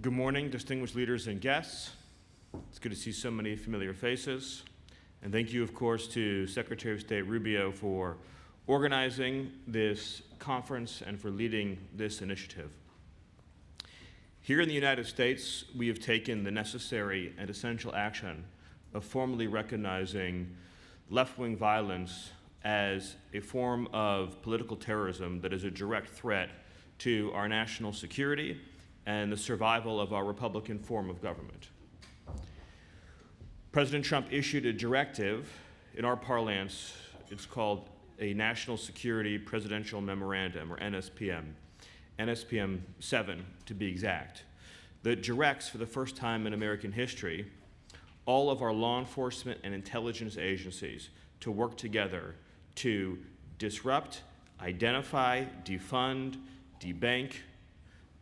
Good morning, distinguished leaders and guests. It's good to see so many familiar faces. And thank you, of course, to Secretary of State Rubio for organizing this conference and for leading this initiative. Here in the United States, we have taken the necessary and essential action of formally recognizing left-wing violence as a form of political terrorism that is a direct threat to our national security and the survival of our Republican form of government. President Trump issued a directive in our parlance. It's called a National Security Presidential Memorandum, or NSPM, NSPM 7 to be exact, that directs for the first time in American history all of our law enforcement and intelligence agencies to work together to disrupt, identify, defund, debank,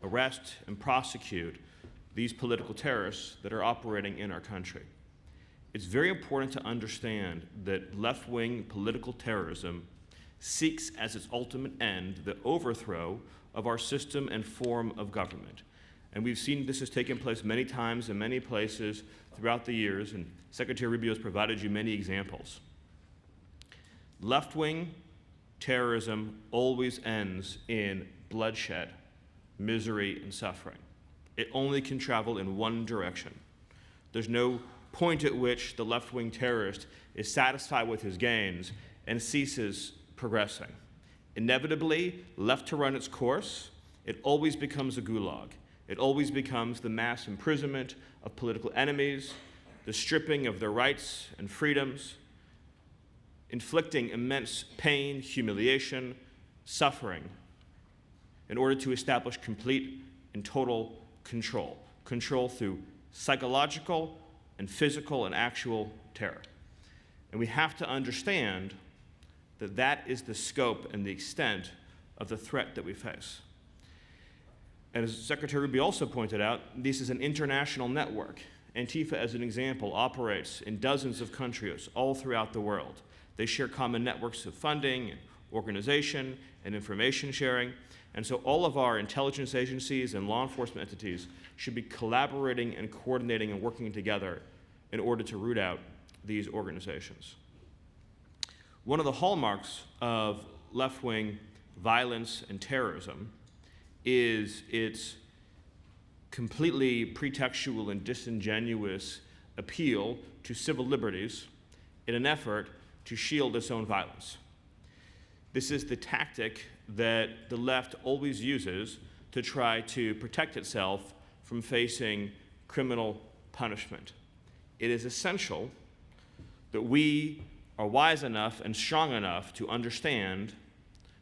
arrest, and prosecute these political terrorists that are operating in our country. It's very important to understand that left-wing political terrorism seeks as its ultimate end the overthrow of our system and form of government. And we've seen this has taken place many times in many places throughout the years, and Secretary Rubio has provided you many examples. Left-wing terrorism always ends in bloodshed, misery, and suffering. It only can travel in one direction. There's no point at which the left-wing terrorist is satisfied with his gains and ceases progressing. Inevitably, left to run its course, it always becomes a gulag. It always becomes the mass imprisonment of political enemies, the stripping of their rights and freedoms, inflicting immense pain, humiliation, suffering, in order to establish complete and total control. Control through psychological and physical and actual terror. And we have to understand that that is the scope and the extent of the threat that we face. And as Secretary Rubio also pointed out, this is an international network. Antifa, as an example, operates in dozens of countries all throughout the world. They share common networks of funding, and organization, and information sharing. And so all of our intelligence agencies and law enforcement entities should be collaborating and coordinating and working together in order to root out these organizations. One of the hallmarks of left-wing violence and terrorism is its completely pretextual and disingenuous appeal to civil liberties in an effort to shield its own violence. This is the tactic that the left always uses to try to protect itself from facing criminal punishment. It is essential that we are wise enough and strong enough to understand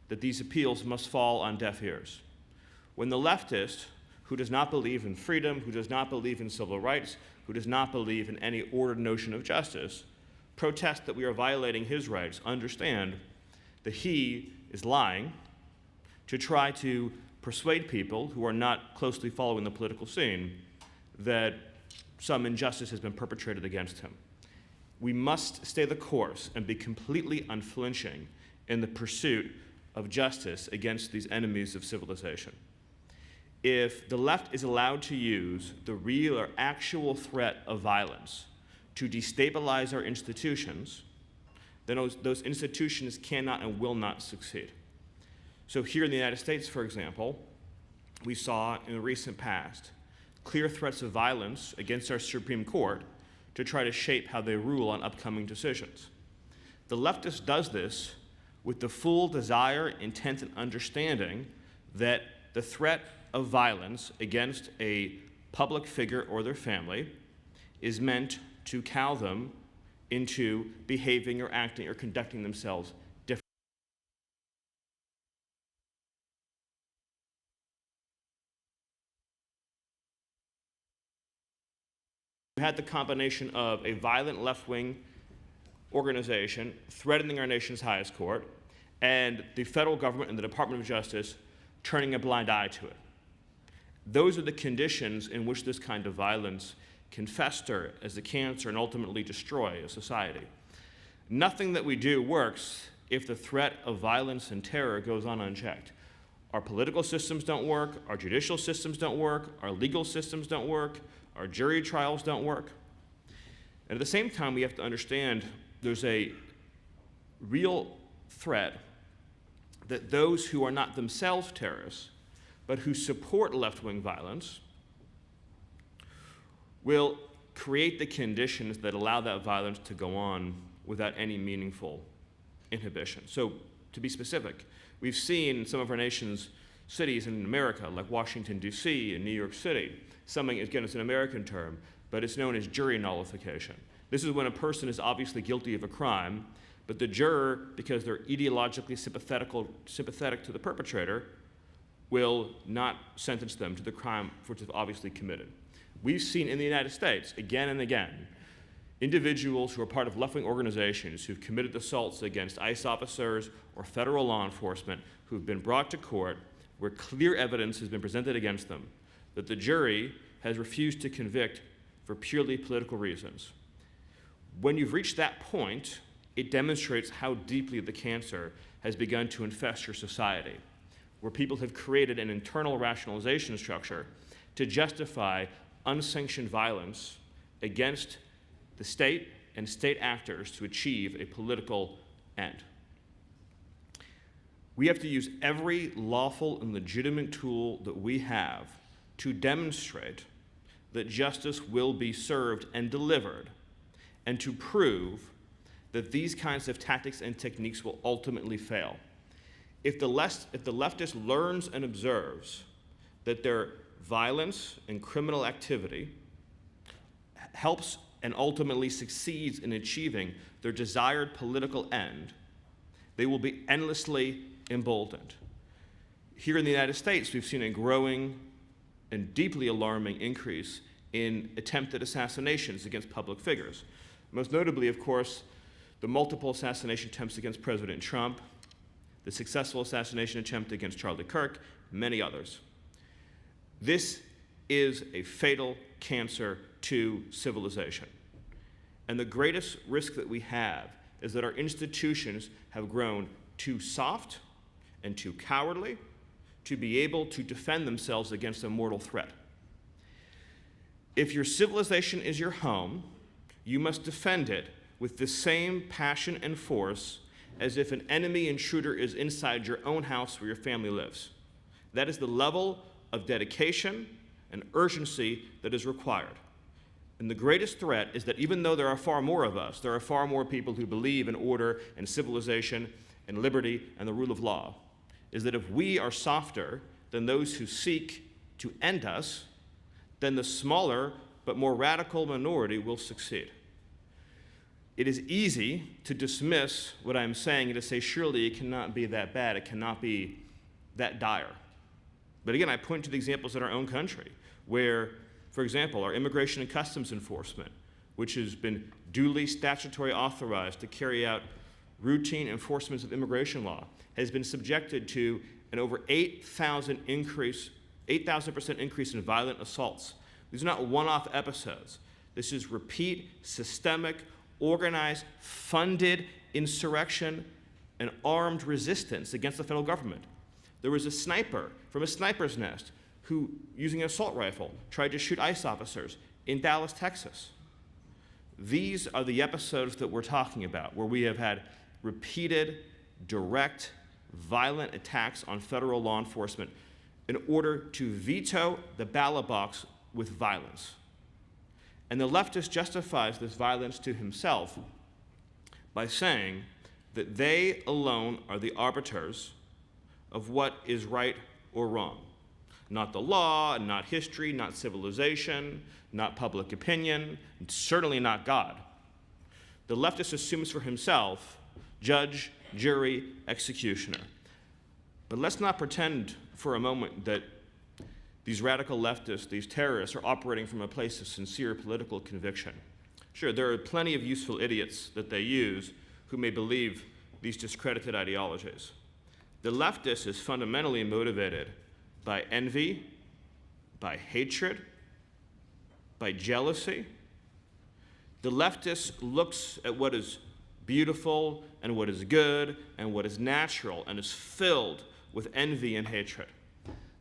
that these appeals must fall on deaf ears. When the leftist, who does not believe in freedom, who does not believe in civil rights, who does not believe in any ordered notion of justice, protests that we are violating his rights, understand that he is lying to try to persuade people who are not closely following the political scene that some injustice has been perpetrated against him. We must stay the course and be completely unflinching in the pursuit of justice against these enemies of civilization. If the left is allowed to use the real or actual threat of violence to destabilize our institutions, then those institutions cannot and will not succeed. So here in the United States, for example, we saw in the recent past clear threats of violence against our Supreme Court to try to shape how they rule on upcoming decisions. The leftist does this with the full desire, intent, and understanding that the threat of violence against a public figure or their family is meant to cow them into behaving or acting or conducting themselves differently. We had the combination of a violent left-wing organization threatening our nation's highest court and the federal government and the Department of Justice turning a blind eye to it. Those are the conditions in which this kind of violence can fester as a cancer and ultimately destroy a society. Nothing that we do works if the threat of violence and terror goes on unchecked. Our political systems don't work, our judicial systems don't work, our legal systems don't work, our jury trials don't work. And at the same time, we have to understand there's a real threat that those who are not themselves terrorists, but who support left-wing violence, will create the conditions that allow that violence to go on without any meaningful inhibition. So, to be specific, we've seen in some of our nation's cities in America, like Washington, D.C. and New York City, something, again, it's an American term, but it's known as jury nullification. This is when a person is obviously guilty of a crime, but the juror, because they're ideologically sympathetic to the perpetrator, will not sentence them to the crime which they've obviously committed. We've seen in the United States, again and again, individuals who are part of left-wing organizations who've committed assaults against ICE officers or federal law enforcement who've been brought to court where clear evidence has been presented against them that the jury has refused to convict for purely political reasons. When you've reached that point, it demonstrates how deeply the cancer has begun to infest your society, where people have created an internal rationalization structure to justify unsanctioned violence against the state and state actors to achieve a political end. We have to use every lawful and legitimate tool that we have to demonstrate that justice will be served and delivered, and to prove that these kinds of tactics and techniques will ultimately fail. If the leftist learns and observes that their violence and criminal activity helps and ultimately succeeds in achieving their desired political end, they will be endlessly emboldened. Here in the United States, we've seen a growing and deeply alarming increase in attempted assassinations against public figures. Most notably, of course, the multiple assassination attempts against President Trump, the successful assassination attempt against Charlie Kirk, many others. This is a fatal cancer to civilization. And the greatest risk that we have is that our institutions have grown too soft and too cowardly to be able to defend themselves against a mortal threat. If your civilization is your home, you must defend it with the same passion and force as if an enemy intruder is inside your own house where your family lives. That is the level of dedication and urgency that is required. And the greatest threat is that even though there are far more of us, there are far more people who believe in order and civilization and liberty and the rule of law, is that if we are softer than those who seek to end us, then the smaller but more radical minority will succeed. It is easy to dismiss what I'm saying and to say, surely it cannot be that bad, it cannot be that dire. But again, I point to the examples in our own country where, for example, our Immigration and Customs Enforcement, which has been duly statutory authorized to carry out routine enforcements of immigration law, has been subjected to an over 8,000% increase in violent assaults. These are not one-off episodes. This is repeat, systemic, organized, funded insurrection and armed resistance against the federal government. There was a sniper from a sniper's nest who, using an assault rifle, tried to shoot ICE officers in Dallas, Texas. These are the episodes that we're talking about, where we have had repeated, direct, violent attacks on federal law enforcement in order to veto the ballot box with violence. And the leftist justifies this violence to himself by saying that they alone are the arbiters of what is right or wrong. Not the law, not history, not civilization, not public opinion, and certainly not God. The leftist assumes for himself judge, jury, executioner. But let's not pretend for a moment that these radical leftists, these terrorists, are operating from a place of sincere political conviction. Sure, there are plenty of useful idiots that they use who may believe these discredited ideologies. The leftist is fundamentally motivated by envy, by hatred, by jealousy. The leftist looks at what is beautiful and what is good and what is natural and is filled with envy and hatred.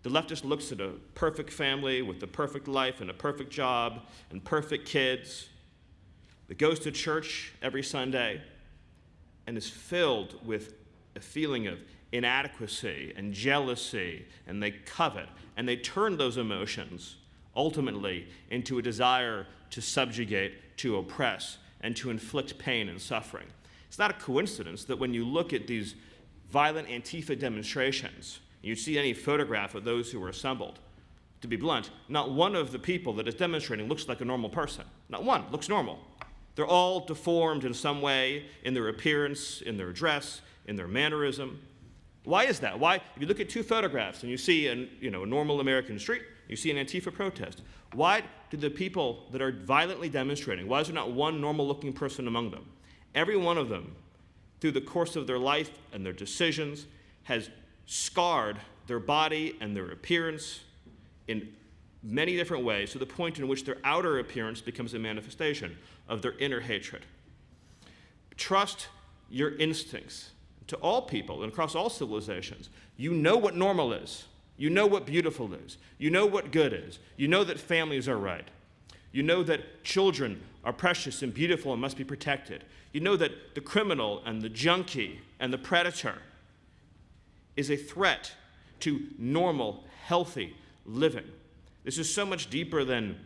The leftist looks at a perfect family with the perfect life and a perfect job and perfect kids that goes to church every Sunday and is filled with a feeling of inadequacy and jealousy, and they covet, and they turn those emotions ultimately into a desire to subjugate, to oppress, and to inflict pain and suffering. It's not a coincidence that when you look at these violent Antifa demonstrations, you see any photograph of those who were assembled. To be blunt, not one of the people that is demonstrating looks like a normal person. Not one looks normal. They're all deformed in some way in their appearance, in their dress, in their mannerism. Why is that? Why, if you look at two photographs and you see a normal American street, you see an Antifa protest, why do the people that are violently demonstrating, why is there not one normal-looking person among them? Every one of them, through the course of their life and their decisions, has scarred their body and their appearance in many different ways to the point in which their outer appearance becomes a manifestation of their inner hatred. Trust your instincts. To all people and across all civilizations, you know what normal is. You know what beautiful is. You know what good is. You know that families are right. You know that children are precious and beautiful and must be protected. You know that the criminal and the junkie and the predator is a threat to normal, healthy living. This is so much deeper than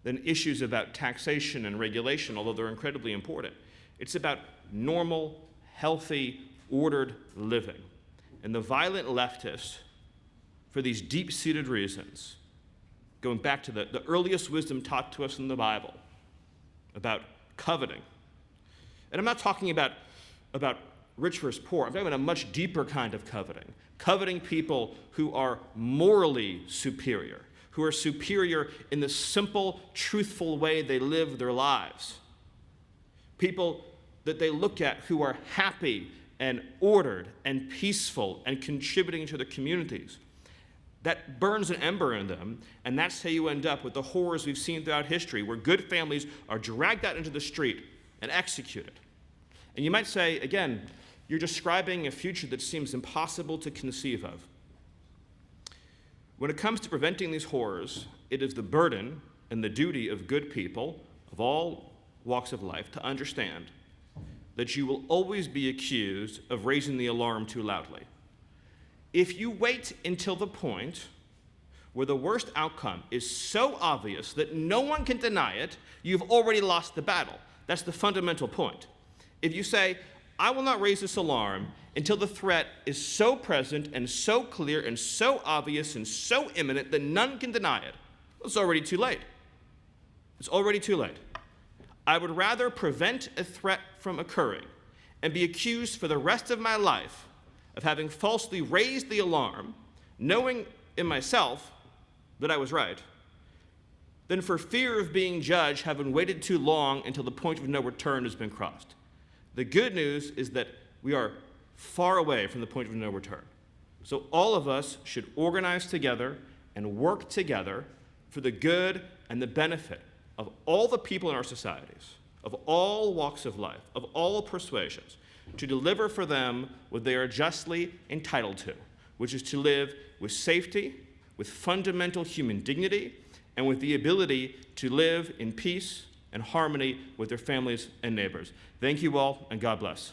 issues about taxation and regulation, although they're incredibly important. It's about normal, healthy, ordered living. And the violent leftists, for these deep-seated reasons, going back to the earliest wisdom taught to us in the Bible about coveting. And I'm not talking about rich versus poor. I'm talking about a much deeper kind of coveting. Coveting people who are morally superior, who are superior in the simple, truthful way they live their lives. People that they look at who are happy and ordered and peaceful and contributing to their communities. That burns an ember in them, and that's how you end up with the horrors we've seen throughout history, where good families are dragged out into the street and executed. And you might say, again, you're describing a future that seems impossible to conceive of. When it comes to preventing these horrors, it is the burden and the duty of good people of all walks of life to understand that you will always be accused of raising the alarm too loudly. If you wait until the point where the worst outcome is so obvious that no one can deny it, you've already lost the battle. That's the fundamental point. If you say, I will not raise this alarm until the threat is so present and so clear and so obvious and so imminent that none can deny it, it's already too late. It's already too late. I would rather prevent a threat from occurring and be accused for the rest of my life of having falsely raised the alarm, knowing in myself that I was right, than for fear of being judged, having waited too long until the point of no return has been crossed. The good news is that we are far away from the point of no return. So all of us should organize together and work together for the good and the benefit of all the people in our societies, of all walks of life, of all persuasions, to deliver for them what they are justly entitled to, which is to live with safety, with fundamental human dignity, and with the ability to live in peace and harmony with their families and neighbors. Thank you all, and God bless.